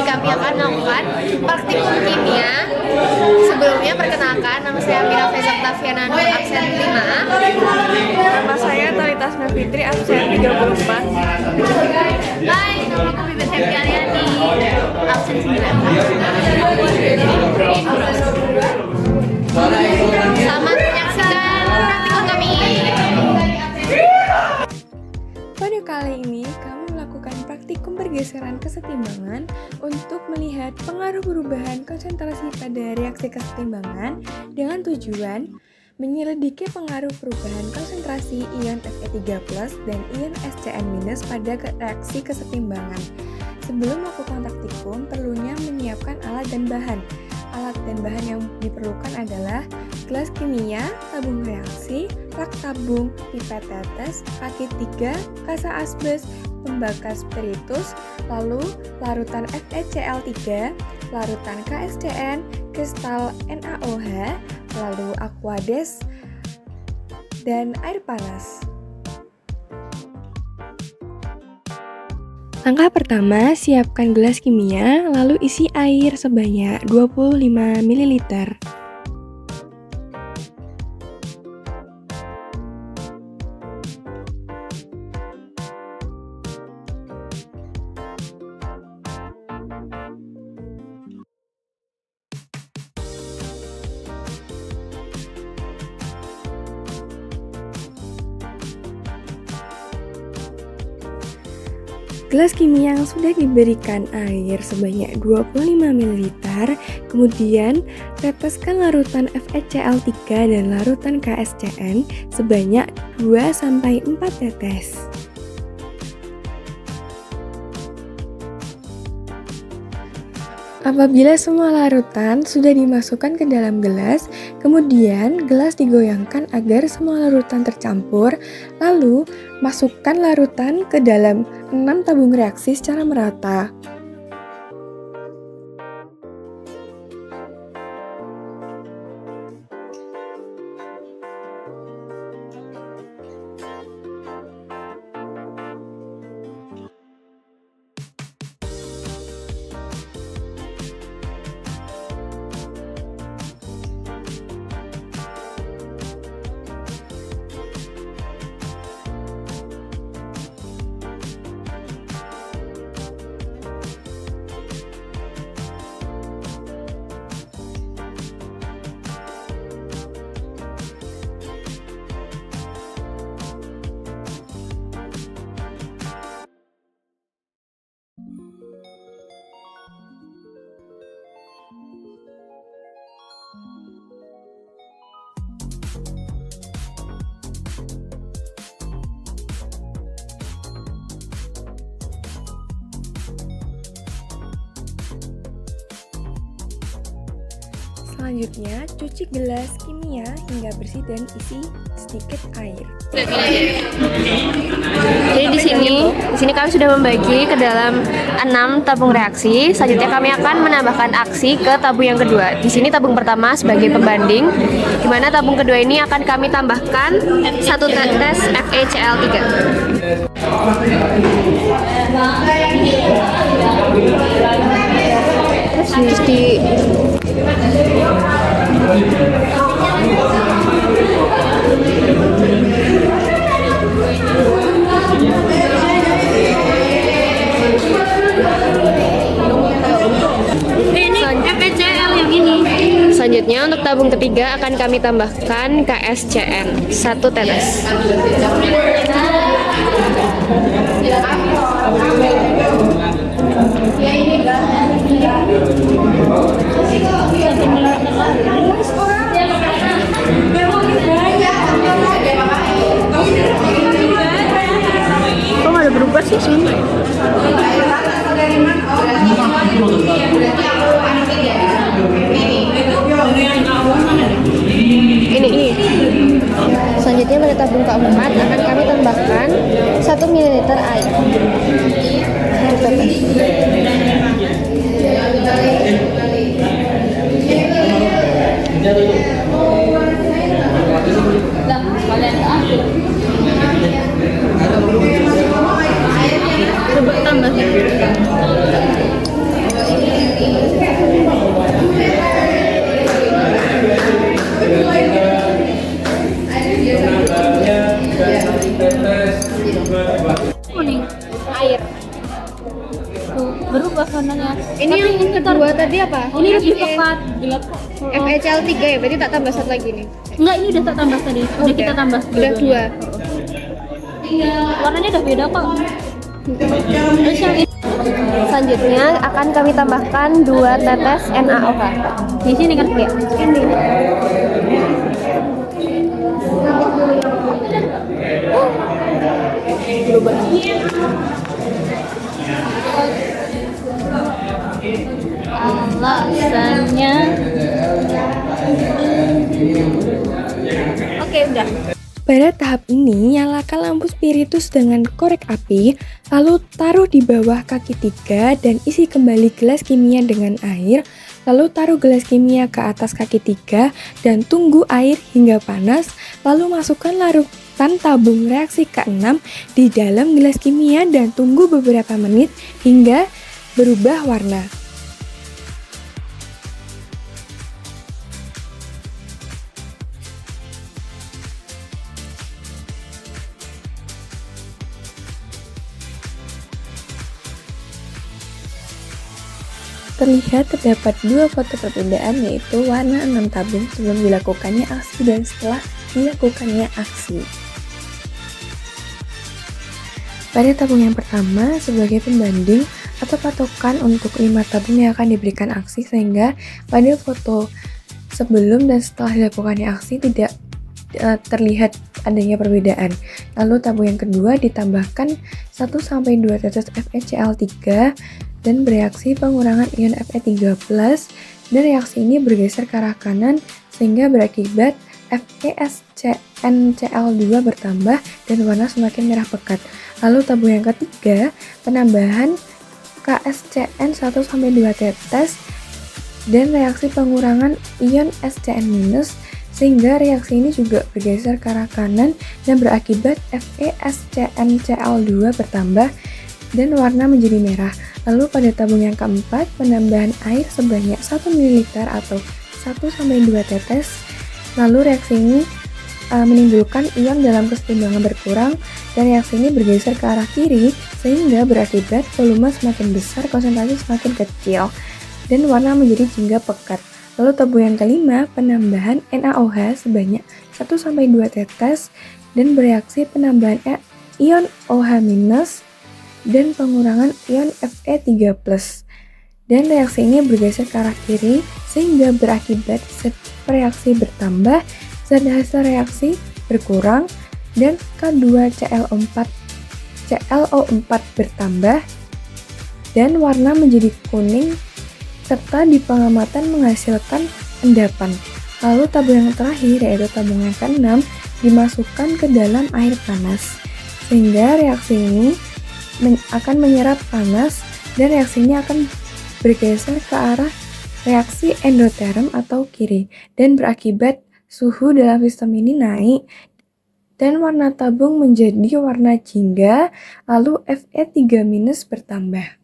ini kami akan melakukan praktikum kimia. Sebelumnya perkenalkan, nama saya Mira Feza Octaviana Nur, absen 5. Nama saya Talitasna Fitri, absen 34. Hai, nama aku Bibit Happy Aliani, absen 9. Selamat menyaksikan praktikum kami. Pada kali ini kami melakukan praktikum pergeseran kesetimbangan untuk melihat pengaruh perubahan konsentrasi pada reaksi kesetimbangan dengan tujuan menyelidiki pengaruh perubahan konsentrasi ion Fe3+ dan ion SCN- pada reaksi kesetimbangan. Sebelum melakukan praktikum, perlunya menyiapkan alat dan bahan. Alat dan bahan yang diperlukan adalah gelas kimia, tabung reaksi, rak tabung, pipet tetes, kaki 3, kasa asbes, pembakar spiritus, lalu larutan FeCl3, larutan KSCN, kristal NaOH, lalu aquades, dan air panas. Langkah pertama, siapkan gelas kimia, lalu isi air sebanyak 25 ml. Gelas kimia yang sudah diberikan air sebanyak 25 ml, kemudian teteskan larutan FeCl3 dan larutan KSCN sebanyak 2-4 tetes. Apabila semua larutan sudah dimasukkan ke dalam gelas, kemudian gelas digoyangkan agar semua larutan tercampur, lalu masukkan larutan ke dalam 6 tabung reaksi secara merata. Selanjutnya, cuci gelas kimia hingga bersih dan isi sedikit air. Jadi di sini kami sudah membagi ke dalam 6 tabung reaksi. Selanjutnya kami akan menambahkan aksi ke tabung yang kedua. Di sini tabung pertama sebagai pembanding, di mana tabung kedua ini akan kami tambahkan 1 tetes FeCl3. Terus di FeCl yang ini. Selanjutnya untuk tabung ketiga akan kami tambahkan KSCN 1 tetes. Kok nggak ada berubah sih sini? Ini. Selanjutnya pada tabung keempat akan kami tambahkan 1 ml air. Coba tambah. warnanya. Ini Tapi yang kedua tadi apa? ini lebih pekat, gelap. FECL 3 ya, berarti tak tambah satu lagi nih. Enggak, ini udah tak tambah tadi. Udah kita tambah Udah dua. Warnanya udah beda kok. Terus yang ini Selanjutnya akan kami tambahkan 2 tetes NaOH. di sini kan ya. Ini. Alasannya. Oke, udah. Pada tahap ini, nyalakan lampu spiritus dengan korek api, lalu taruh di bawah kaki 3 dan isi kembali gelas kimia dengan air, lalu taruh gelas kimia ke atas kaki 3 dan tunggu air hingga panas, lalu masukkan larutan tabung reaksi K6 di dalam gelas kimia dan tunggu beberapa menit hingga berubah warna. Terlihat terdapat 2 foto perbedaan, yaitu warna 6 tabung sebelum dilakukannya aksi dan setelah dilakukannya aksi. Pada tabung yang pertama, sebagai pembanding atau patokan untuk 5 tabung yang akan diberikan aksi, sehingga pada foto sebelum dan setelah dilakukannya aksi tidak terlihat adanya perbedaan. Lalu tabung yang kedua ditambahkan 1-2 tetes FeCl3 dan bereaksi pengurangan ion Fe3+, dan reaksi ini bergeser ke arah kanan sehingga berakibat FeSCnCl2 bertambah dan warna semakin merah pekat. Lalu tabung yang ketiga, penambahan KSCN 1-2 tetes dan reaksi pengurangan ion SCN- sehingga reaksi ini juga bergeser ke arah kanan dan berakibat FeSCnCl2 bertambah dan warna menjadi merah. Lalu pada tabung yang keempat, penambahan air sebanyak 1 ml atau 1-2 tetes. Lalu reaksi ini menimbulkan ion dalam kesetimbangan berkurang dan reaksi ini bergeser ke arah kiri sehingga berakibat volume semakin besar, konsentrasi semakin kecil dan warna menjadi jingga pekat. Lalu tabung yang kelima, penambahan NaOH sebanyak 1-2 tetes dan bereaksi penambahan ion OH- dan pengurangan ion Fe3+. Dan reaksi ini bergeser ke arah kiri sehingga berakibat zat reaksi bertambah, zat hasil reaksi berkurang, dan K2ClO4 bertambah dan warna menjadi kuning serta di pengamatan menghasilkan endapan. Lalu tabung yang terakhir, yaitu tabung yang ke-6, dimasukkan ke dalam air panas sehingga reaksi ini akan menyerap panas dan reaksinya akan bergeser ke arah reaksi endoterm atau kiri dan berakibat suhu dalam sistem ini naik dan warna tabung menjadi warna jingga, lalu Fe3- bertambah.